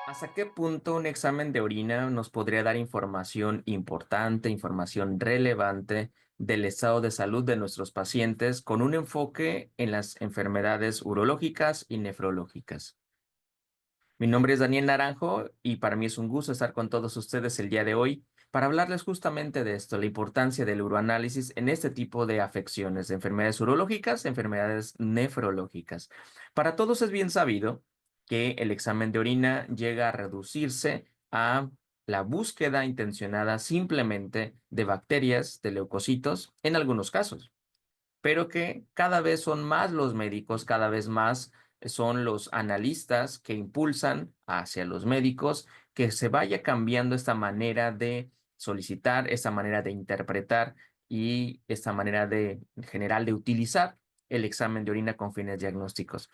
¿Hasta qué punto un examen de orina nos podría dar información importante, información relevante del estado de salud de nuestros pacientes con un enfoque en las enfermedades urológicas y nefrológicas? Mi nombre es Daniel Naranjo y para mí es un gusto estar con todos ustedes el día de hoy para hablarles justamente de esto, la importancia del uroanálisis en este tipo de afecciones, de enfermedades urológicas, enfermedades nefrológicas. Para todos es bien sabido que el examen de orina llega a reducirse a la búsqueda intencionada simplemente de bacterias, de leucocitos, en algunos casos, pero que cada vez son más los médicos, cada vez más son los analistas que impulsan hacia los médicos que se vaya cambiando esta manera de solicitar, esta manera de interpretar y esta manera de en general de utilizar el examen de orina con fines diagnósticos,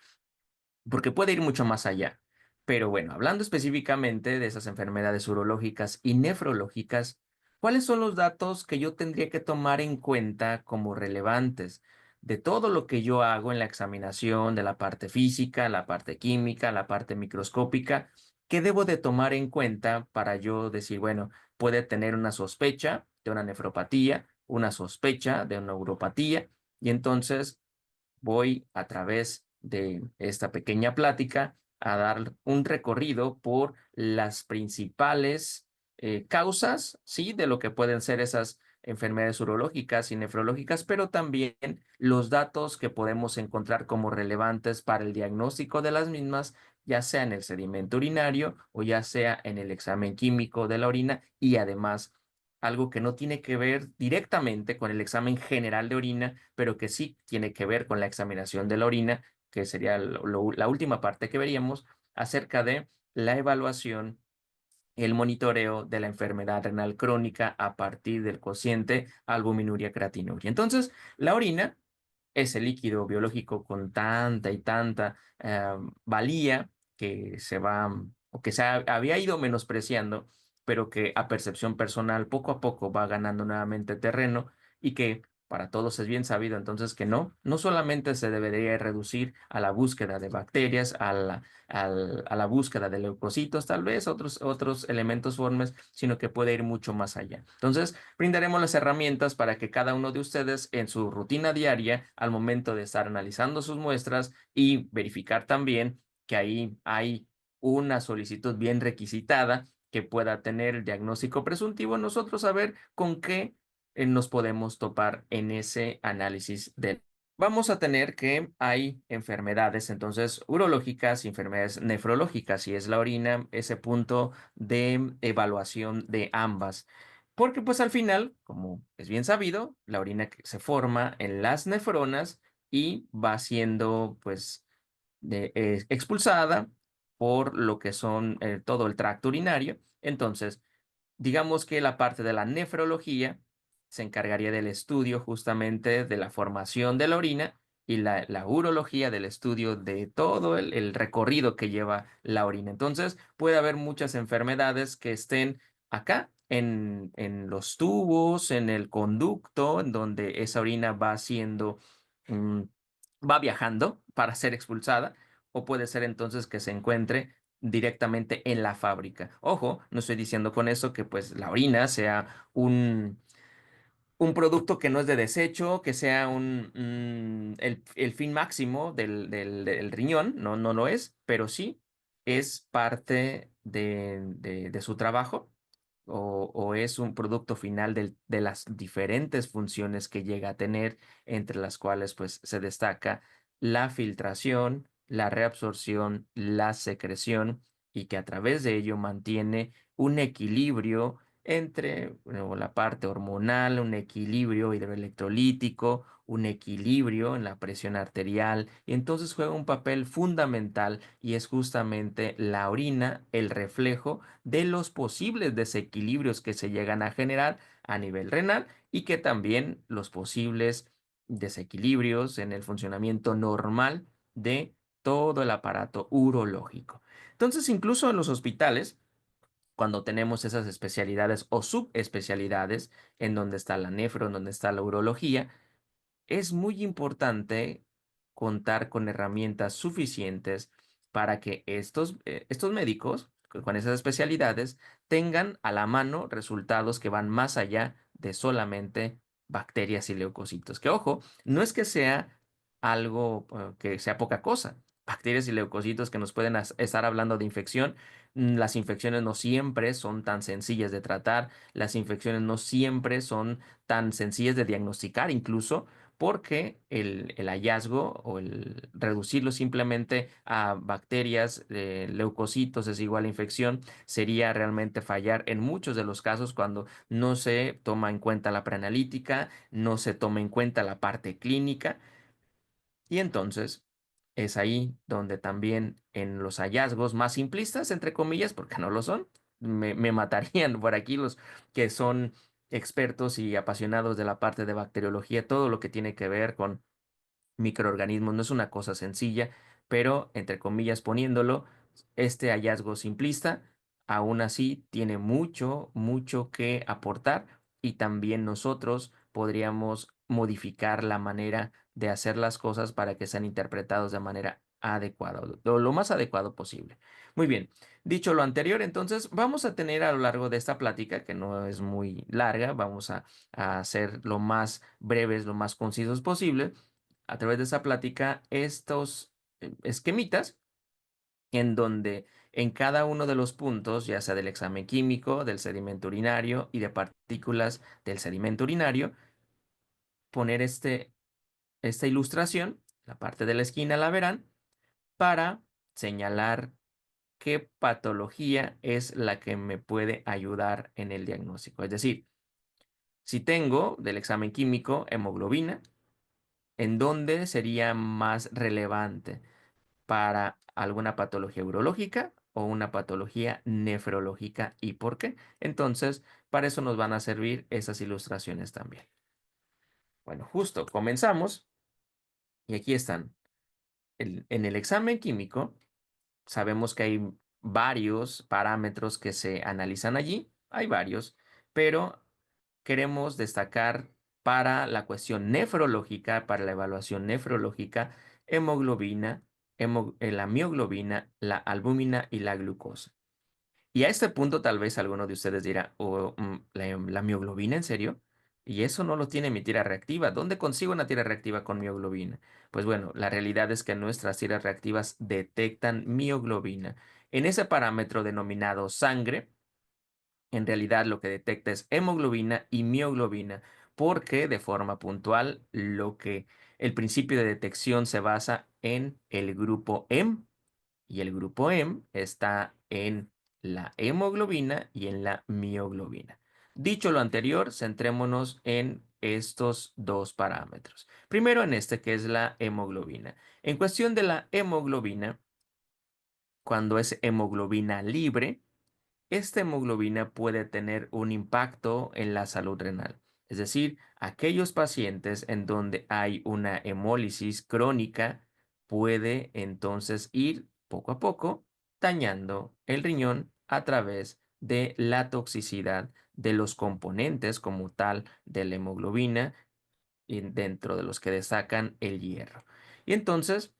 porque puede ir mucho más allá. Pero bueno, hablando específicamente de esas enfermedades urológicas y nefrológicas, ¿cuáles son los datos que yo tendría que tomar en cuenta como relevantes de todo lo que yo hago en la examinación de la parte física, la parte química, la parte microscópica? ¿Qué debo de tomar en cuenta para yo decir, bueno, puede tener una sospecha de una nefropatía, una sospecha de una uropatía, y entonces voy a través de esta pequeña plática a dar un recorrido por las principales causas, sí, de lo que pueden ser esas enfermedades urológicas y nefrológicas, pero también los datos que podemos encontrar como relevantes para el diagnóstico de las mismas, ya sea en el sedimento urinario o ya sea en el examen químico de la orina, y además algo que no tiene que ver directamente con el examen general de orina, pero que sí tiene que ver con la examinación de la orina, que sería la última parte que veríamos acerca de la evaluación, el monitoreo de la enfermedad renal crónica a partir del cociente albuminuria-creatinuria. Entonces, la orina ese líquido biológico con tanta y tanta valía que se va o que había ido menospreciando, pero que a percepción personal poco a poco va ganando nuevamente terreno y que para todos es bien sabido entonces que no solamente se debería reducir a la búsqueda de bacterias, a la búsqueda de leucocitos, tal vez otros elementos formes, sino que puede ir mucho más allá. Entonces, brindaremos las herramientas para que cada uno de ustedes en su rutina diaria, al momento de estar analizando sus muestras y verificar también que ahí hay una solicitud bien requisitada que pueda tener el diagnóstico presuntivo, nosotros saber con qué nos podemos topar en ese análisis de. Vamos a tener que hay enfermedades, entonces, urológicas y enfermedades nefrológicas, y es la orina ese punto de evaluación de ambas. Porque pues al final, como es bien sabido, la orina que se forma en las nefronas y va siendo pues expulsada por lo que son todo el tracto urinario. Entonces, digamos que la parte de la nefrología se encargaría del estudio justamente de la formación de la orina y la urología del estudio de todo el recorrido que lleva la orina. Entonces, puede haber muchas enfermedades que estén acá en los tubos, en el conducto, en donde esa orina va siendo, mm, va viajando para ser expulsada, o puede ser entonces que se encuentre directamente en la fábrica. Ojo, no estoy diciendo con eso que pues la orina sea un producto que no es de desecho, que sea el fin máximo del riñón, no lo es, pero sí es parte de su trabajo o es un producto final de las diferentes funciones que llega a tener, entre las cuales pues se destaca la filtración, la reabsorción, la secreción, y que a través de ello mantiene un equilibrio entre bueno, la parte hormonal, un equilibrio hidroelectrolítico, un equilibrio en la presión arterial, y entonces juega un papel fundamental, y es justamente la orina el reflejo de los posibles desequilibrios que se llegan a generar a nivel renal, y que también los posibles desequilibrios en el funcionamiento normal de todo el aparato urológico. Entonces, incluso en los hospitales, cuando tenemos esas especialidades o subespecialidades en donde está la nefro, en donde está la urología, es muy importante contar con herramientas suficientes para que estos médicos, con esas especialidades tengan a la mano resultados que van más allá de solamente bacterias y leucocitos. Que ojo, no es que sea algo que sea poca cosa. Bacterias y leucocitos que nos pueden estar hablando de infección. Las infecciones no siempre son tan sencillas de tratar, las infecciones no siempre son tan sencillas de diagnosticar, incluso porque el hallazgo o el reducirlo simplemente a bacterias, leucocitos es igual a infección, sería realmente fallar en muchos de los casos cuando no se toma en cuenta la preanalítica, no se toma en cuenta la parte clínica. Y entonces es ahí donde también en los hallazgos más simplistas, entre comillas, porque no lo son, me matarían por aquí los que son expertos y apasionados de la parte de bacteriología, todo lo que tiene que ver con microorganismos. No es una cosa sencilla, pero entre comillas poniéndolo, este hallazgo simplista aún así tiene mucho, mucho que aportar y también nosotros podríamos modificar la manera de hacer las cosas para que sean interpretados de manera adecuada, o lo más adecuado posible. Muy bien, dicho lo anterior, entonces vamos a tener a lo largo de esta plática, que no es muy larga, vamos a hacer lo más breves, lo más concisos posible a través de esa plática estos esquemitas en donde en cada uno de los puntos, ya sea del examen químico, del sedimento urinario y de partículas del sedimento urinario, poner esta ilustración, la parte de la esquina la verán, para señalar qué patología es la que me puede ayudar en el diagnóstico. Es decir, si tengo del examen químico hemoglobina, ¿en dónde sería más relevante? Para alguna patología urológica o una patología nefrológica y por qué. Entonces, para eso nos van a servir esas ilustraciones también. Bueno, justo comenzamos y aquí están. En el examen químico sabemos que hay varios parámetros que se analizan allí, hay varios, pero queremos destacar para la cuestión nefrológica, para la evaluación nefrológica, hemoglobina, la mioglobina, la albúmina y la glucosa. Y a este punto tal vez alguno de ustedes dirá, "Oh, la mioglobina, ¿en serio? Y eso no lo tiene mi tira reactiva. ¿Dónde consigo una tira reactiva con mioglobina?" Pues bueno, la realidad es que nuestras tiras reactivas detectan mioglobina. En ese parámetro denominado sangre, en realidad lo que detecta es hemoglobina y mioglobina, porque de forma puntual el principio de detección se basa en el grupo M y el grupo M está en la hemoglobina y en la mioglobina. Dicho lo anterior, centrémonos en estos dos parámetros. Primero en este que es la hemoglobina. En cuestión de la hemoglobina, cuando es hemoglobina libre, esta hemoglobina puede tener un impacto en la salud renal. Es decir, aquellos pacientes en donde hay una hemólisis crónica puede entonces ir poco a poco dañando el riñón a través de la toxicidad de los componentes como tal de la hemoglobina y dentro de los que destacan el hierro. Y entonces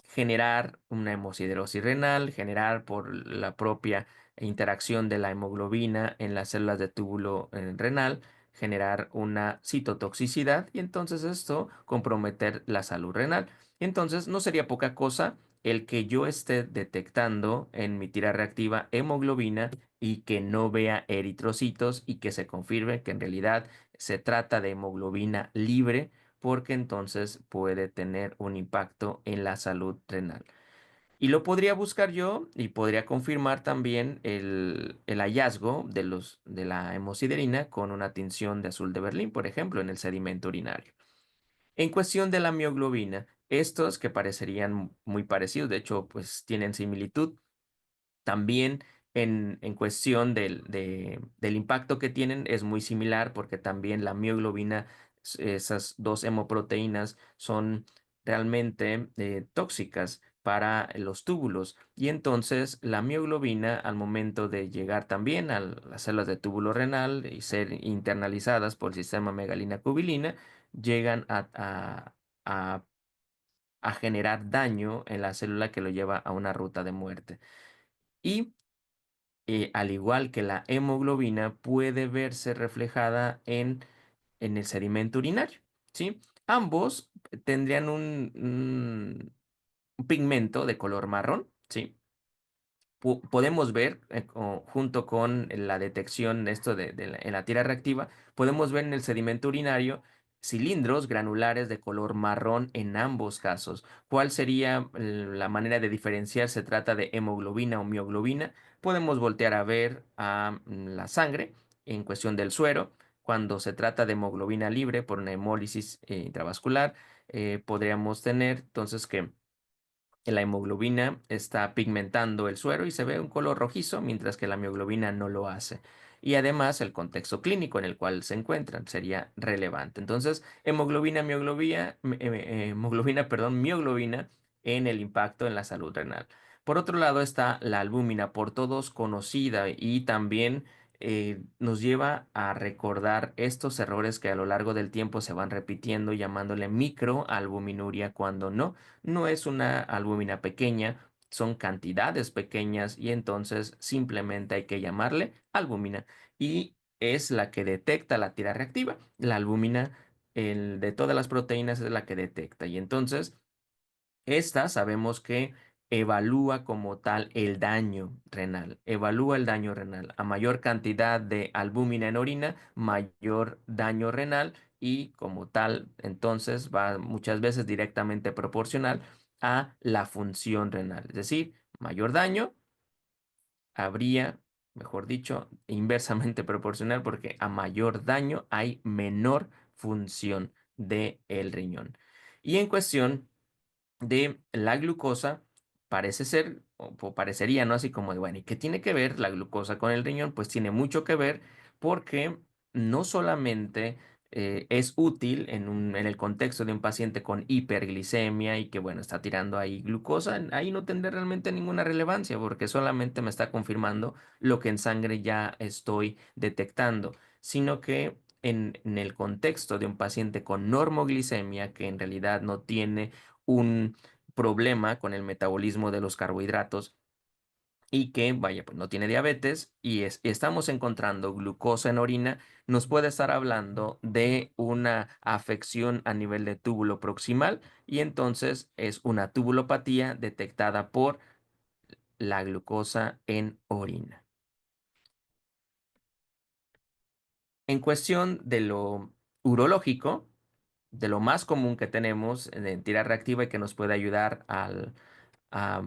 generar una hemosiderosis renal, generar por la propia interacción de la hemoglobina en las células de túbulo renal, generar una citotoxicidad y entonces esto comprometer la salud renal. Entonces no sería poca cosa el que yo esté detectando en mi tira reactiva hemoglobina y que no vea eritrocitos y que se confirme que en realidad se trata de hemoglobina libre porque entonces puede tener un impacto en la salud renal. Y lo podría buscar yo y podría confirmar también el hallazgo de la hemosiderina con una tinción de azul de Berlín, por ejemplo, en el sedimento urinario. En cuestión de la mioglobina, estos que parecerían muy parecidos, de hecho, pues tienen similitud, también en cuestión del impacto que tienen es muy similar porque también la mioglobina, esas dos hemoproteínas son realmente tóxicas para los túbulos y entonces la mioglobina al momento de llegar también a las células de túbulo renal y ser internalizadas por el sistema megalina-cubilina llegan a a generar daño en la célula que lo lleva a una ruta de muerte. Y al igual que la hemoglobina, puede verse reflejada en el sedimento urinario, ¿sí? Ambos tendrían un pigmento de color marrón, ¿sí? Podemos ver, junto con la detección de esto en la tira reactiva, podemos ver en el sedimento urinario cilindros granulares de color marrón en ambos casos. ¿Cuál sería la manera de diferenciar? ¿Se trata de hemoglobina o mioglobina? Podemos voltear a ver a la sangre en cuestión del suero. Cuando se trata de hemoglobina libre por una hemólisis intravascular, podríamos tener entonces que la hemoglobina está pigmentando el suero y se ve un color rojizo, mientras que la mioglobina no lo hace. Y además el contexto clínico en el cual se encuentran sería relevante. Entonces, hemoglobina, perdón, mioglobina en el impacto en la salud renal. Por otro lado está la albúmina, por todos conocida y también nos lleva a recordar estos errores que a lo largo del tiempo se van repitiendo, llamándole microalbuminuria cuando no es una albúmina pequeña, son cantidades pequeñas y entonces simplemente hay que llamarle albúmina y es la que detecta la tira reactiva. La albúmina, el de todas las proteínas, es la que detecta y entonces esta sabemos que evalúa como tal el daño renal, evalúa el daño renal. A mayor cantidad de albúmina en orina, mayor daño renal y como tal, entonces va muchas veces directamente proporcional a la función renal. Es decir, mayor daño habría, mejor dicho, inversamente proporcional porque a mayor daño hay menor función del riñón. Y en cuestión de la glucosa, parece ser, o parecería, ¿no? Así como de, bueno, ¿y qué tiene que ver la glucosa con el riñón? Pues tiene mucho que ver porque no solamente es útil en el contexto de un paciente con hiperglicemia y que, bueno, está tirando ahí glucosa, ahí no tendrá realmente ninguna relevancia porque solamente me está confirmando lo que en sangre ya estoy detectando, sino que en el contexto de un paciente con normoglicemia, que en realidad no tiene un problema con el metabolismo de los carbohidratos y que, vaya, pues no tiene diabetes estamos encontrando glucosa en orina, nos puede estar hablando de una afección a nivel de túbulo proximal y entonces es una tubulopatía detectada por la glucosa en orina. En cuestión de lo urológico, de lo más común que tenemos en tira reactiva y que nos puede ayudar a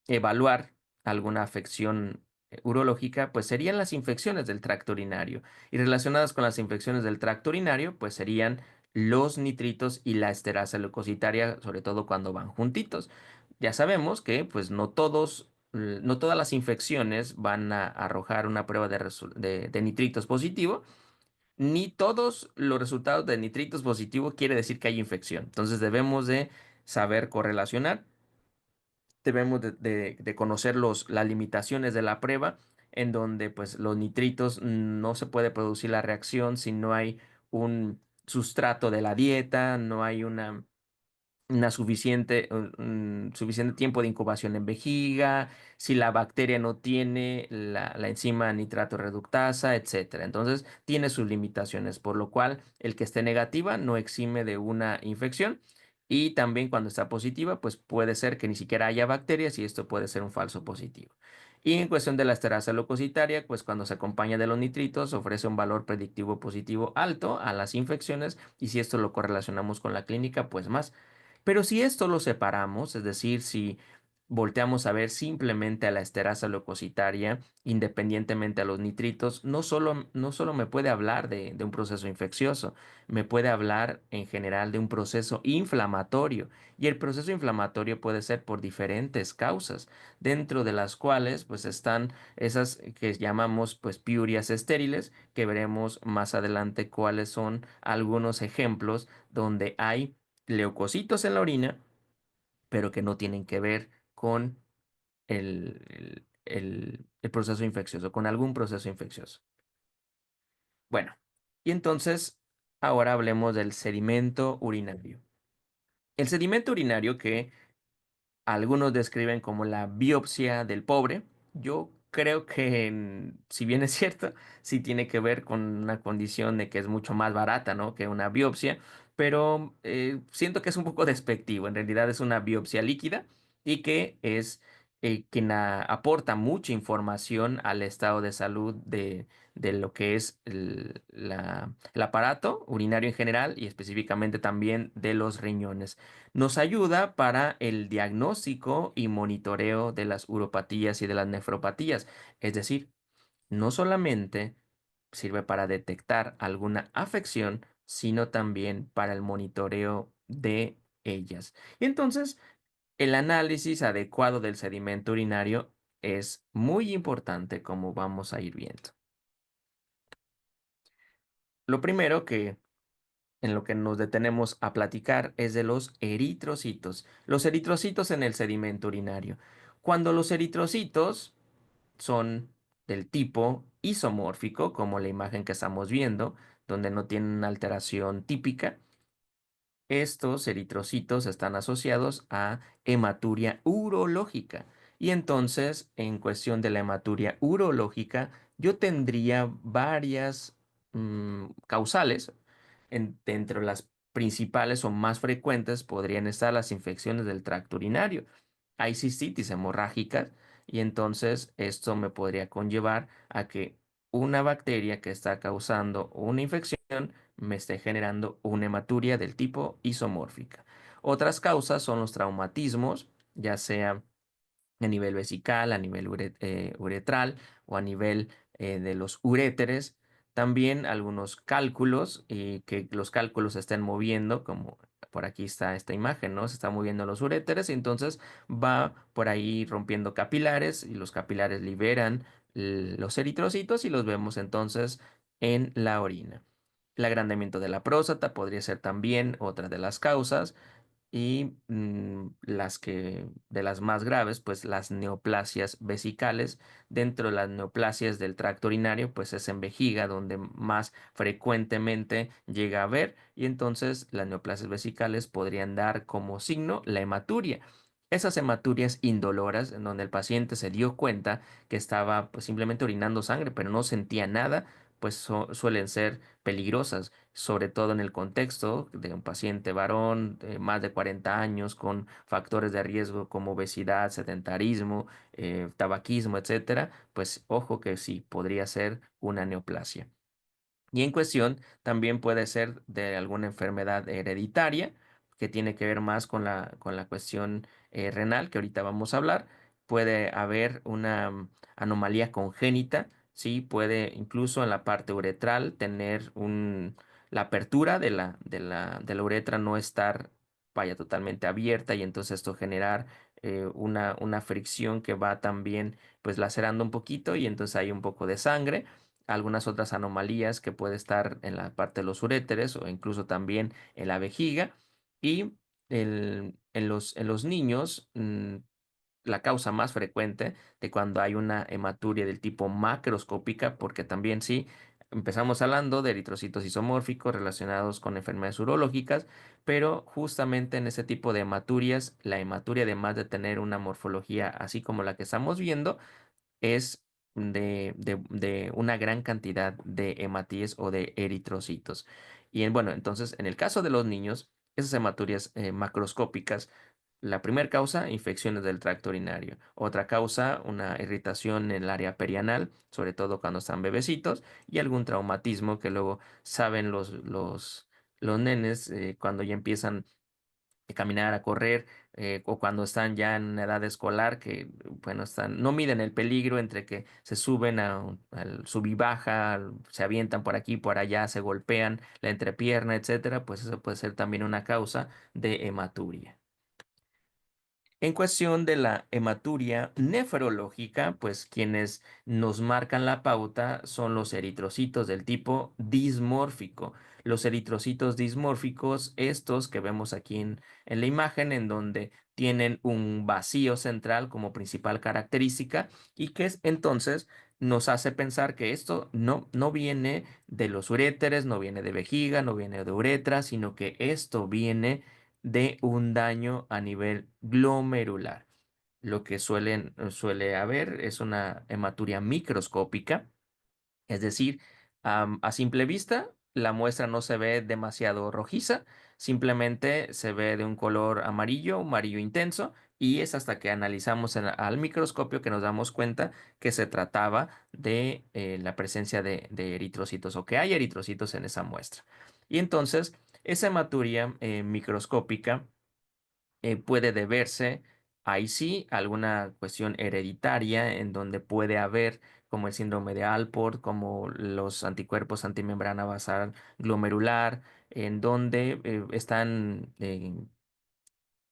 evaluar alguna afección urológica, pues serían las infecciones del tracto urinario. Y relacionadas con las infecciones del tracto urinario, pues serían los nitritos y la esterasa leucocitaria, sobre todo cuando van juntitos. Ya sabemos que pues no todas las infecciones van a arrojar una prueba de nitritos positivo, ni todos los resultados de nitritos positivo quiere decir que hay infección. Entonces debemos de saber correlacionar, debemos de conocer las limitaciones de la prueba, en donde pues los nitritos no se puede producir la reacción si no hay un sustrato de la dieta, no hay suficiente tiempo de incubación en vejiga, si la bacteria no tiene la enzima nitrato reductasa, etcétera. Entonces, tiene sus limitaciones, por lo cual el que esté negativa no exime de una infección. Y también cuando está positiva, pues puede ser que ni siquiera haya bacterias y esto puede ser un falso positivo. Y en cuestión de la esterasa leucocitaria, pues cuando se acompaña de los nitritos, ofrece un valor predictivo positivo alto a las infecciones y si esto lo correlacionamos con la clínica, pues más. Pero si esto lo separamos, es decir, si volteamos a ver simplemente a la esterasa leucocitaria, independientemente a los nitritos, no solo me puede hablar de un proceso infeccioso, me puede hablar en general de un proceso inflamatorio. Y el proceso inflamatorio puede ser por diferentes causas, dentro de las cuales pues están esas que llamamos pues piurias estériles, que veremos más adelante cuáles son algunos ejemplos donde hay leucocitos en la orina, pero que no tienen que ver con el proceso infeccioso, con algún proceso infeccioso. Bueno, y entonces ahora hablemos del sedimento urinario. El sedimento urinario que algunos describen como la biopsia del pobre, yo creo que, si bien es cierto, sí tiene que ver con una condición de que es mucho más barata, ¿no? Que una biopsia, pero siento que es un poco despectivo. En realidad es una biopsia líquida y que es quien aporta mucha información al estado de salud de lo que es el aparato urinario en general y específicamente también de los riñones. Nos ayuda para el diagnóstico y monitoreo de las uropatías y de las nefropatías. Es decir, no solamente sirve para detectar alguna afección, sino también para el monitoreo de ellas. Y entonces, el análisis adecuado del sedimento urinario es muy importante, como vamos a ir viendo. Lo primero que en lo que nos detenemos a platicar es de los eritrocitos. Los eritrocitos en el sedimento urinario. Cuando los eritrocitos son del tipo isomórfico, como la imagen que estamos viendo, donde no tienen una alteración típica, estos eritrocitos están asociados a hematuria urológica. Y entonces, en cuestión de la hematuria urológica, yo tendría varias causales. Entre las principales o más frecuentes podrían estar las infecciones del tracto urinario. Hay cistitis hemorrágicas y entonces esto me podría conllevar a que una bacteria que está causando una infección me esté generando una hematuria del tipo isomórfica. Otras causas son los traumatismos, ya sea a nivel vesical, a nivel uretral o a nivel de los uréteres. También algunos cálculos y que los cálculos se estén moviendo, como por aquí está esta imagen, ¿no? Se están moviendo los uréteres y entonces va por ahí rompiendo capilares y los capilares liberan los eritrocitos y los vemos entonces en la orina. El agrandamiento de la próstata podría ser también otra de las causas y las que de las más graves, pues las neoplasias vesicales. Dentro de las neoplasias del tracto urinario, pues es en vejiga donde más frecuentemente llega a haber y entonces las neoplasias vesicales podrían dar como signo la hematuria. Esas hematurias indoloras en donde el paciente se dio cuenta que estaba pues, simplemente orinando sangre, pero no sentía nada, pues suelen ser peligrosas, sobre todo en el contexto de un paciente varón de más de 40 años con factores de riesgo como obesidad, sedentarismo, tabaquismo, etcétera, pues ojo que sí, podría ser una neoplasia. Y en cuestión también puede ser de alguna enfermedad hereditaria que tiene que ver más con la cuestión renal que ahorita vamos a hablar. Puede haber una anomalía congénita, sí, puede incluso en la parte uretral tener la apertura de la uretra no estar, vaya, totalmente abierta y entonces esto generar una fricción que va también pues lacerando un poquito y entonces hay un poco de sangre, algunas otras anomalías que puede estar en la parte de los uréteres o incluso también en la vejiga. Y en los niños, la causa más frecuente de cuando hay una hematuria del tipo macroscópica, porque también sí, empezamos hablando de eritrocitos isomórficos relacionados con enfermedades urológicas, pero justamente en ese tipo de hematurias, la hematuria, además de tener una morfología así como la que estamos viendo, es de una gran cantidad de hematíes o de eritrocitos. Y bueno, entonces, en el caso de los niños, esas hematuриas macroscópicas, la primera causa, infecciones del tracto urinario. Otra causa, una irritación en el área perianal, sobre todo cuando están bebecitos, y algún traumatismo que luego saben los nenes cuando ya empiezan de caminar, a correr, o cuando están ya en edad escolar, que, bueno, no miden el peligro entre que se suben al sub y baja, se avientan por aquí, por allá, se golpean la entrepierna, etcétera, pues eso puede ser también una causa de hematuria. En cuestión de la hematuria nefrológica, pues quienes nos marcan la pauta son los eritrocitos del tipo dismórfico. Los eritrocitos dismórficos, estos que vemos aquí en la imagen, en donde tienen un vacío central como principal característica y que entonces nos hace pensar que esto no viene de los uréteres, no viene de vejiga, no viene de uretra, sino que esto viene de un daño a nivel glomerular. lo que suele haber es una hematuria microscópica, es decir, a simple vista, la muestra no se ve demasiado rojiza, simplemente se ve de un color amarillo, amarillo intenso, y es hasta que analizamos al microscopio que nos damos cuenta que se trataba de la presencia de eritrocitos o que hay eritrocitos en esa muestra. Y entonces, esa hematuria microscópica puede deberse, ahí sí, a alguna cuestión hereditaria en donde puede haber como el síndrome de Alport, como los anticuerpos antimembrana basal glomerular, en donde están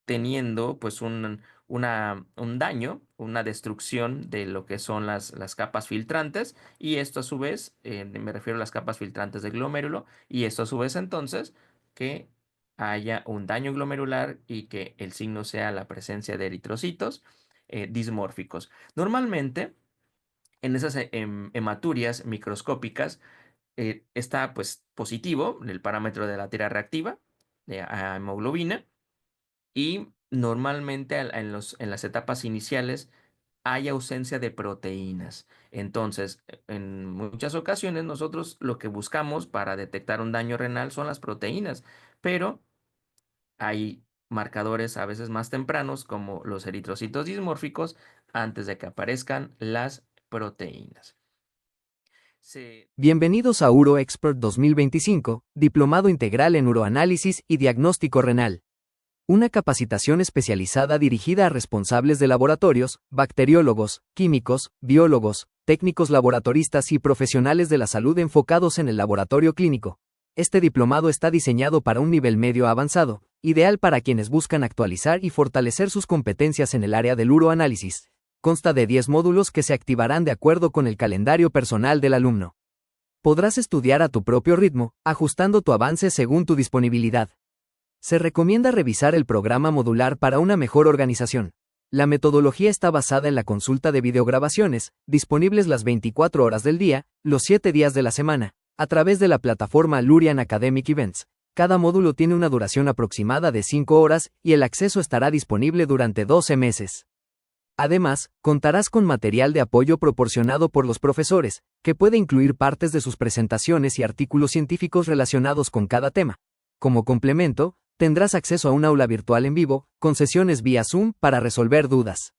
teniendo pues un daño, una destrucción de lo que son las capas filtrantes, y esto a su vez, me refiero a las capas filtrantes del glomérulo, y esto a su vez entonces que haya un daño glomerular y que el signo sea la presencia de eritrocitos dismórficos. Normalmente en esas hematurias microscópicas está pues positivo el parámetro de la tira reactiva de hemoglobina, y normalmente en las etapas iniciales hay ausencia de proteínas. Entonces, en muchas ocasiones nosotros lo que buscamos para detectar un daño renal son las proteínas, pero hay marcadores a veces más tempranos como los eritrocitos dismórficos antes de que aparezcan las proteínas. Bienvenidos a UroExpert 2025, Diplomado Integral en Uroanálisis y Diagnóstico Renal. Una capacitación especializada dirigida a responsables de laboratorios, bacteriólogos, químicos, biólogos, técnicos laboratoristas y profesionales de la salud enfocados en el laboratorio clínico. Este diplomado está diseñado para un nivel medio avanzado, ideal para quienes buscan actualizar y fortalecer sus competencias en el área del uroanálisis. Consta de 10 módulos que se activarán de acuerdo con el calendario personal del alumno. Podrás estudiar a tu propio ritmo, ajustando tu avance según tu disponibilidad. Se recomienda revisar el programa modular para una mejor organización. La metodología está basada en la consulta de videograbaciones, disponibles las 24 horas del día, los 7 días de la semana, a través de la plataforma Lurian Academic Events. Cada módulo tiene una duración aproximada de 5 horas y el acceso estará disponible durante 12 meses. Además, contarás con material de apoyo proporcionado por los profesores, que puede incluir partes de sus presentaciones y artículos científicos relacionados con cada tema. Como complemento, tendrás acceso a un aula virtual en vivo, con sesiones vía Zoom para resolver dudas.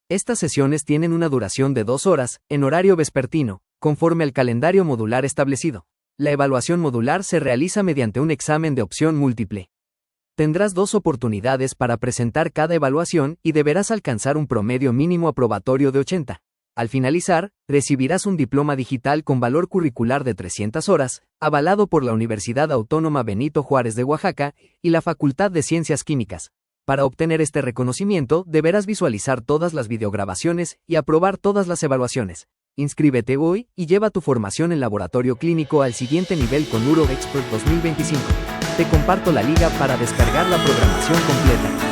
Estas sesiones tienen una duración de 2 horas, en horario vespertino, conforme al calendario modular establecido. La evaluación modular se realiza mediante un examen de opción múltiple. Tendrás 2 oportunidades para presentar cada evaluación y deberás alcanzar un promedio mínimo aprobatorio de 80. Al finalizar, recibirás un diploma digital con valor curricular de 300 horas, avalado por la Universidad Autónoma Benito Juárez de Oaxaca y la Facultad de Ciencias Químicas. Para obtener este reconocimiento, deberás visualizar todas las videograbaciones y aprobar todas las evaluaciones. Inscríbete hoy y lleva tu formación en laboratorio clínico al siguiente nivel con UroExpert 2025. Te comparto la liga para descargar la programación completa.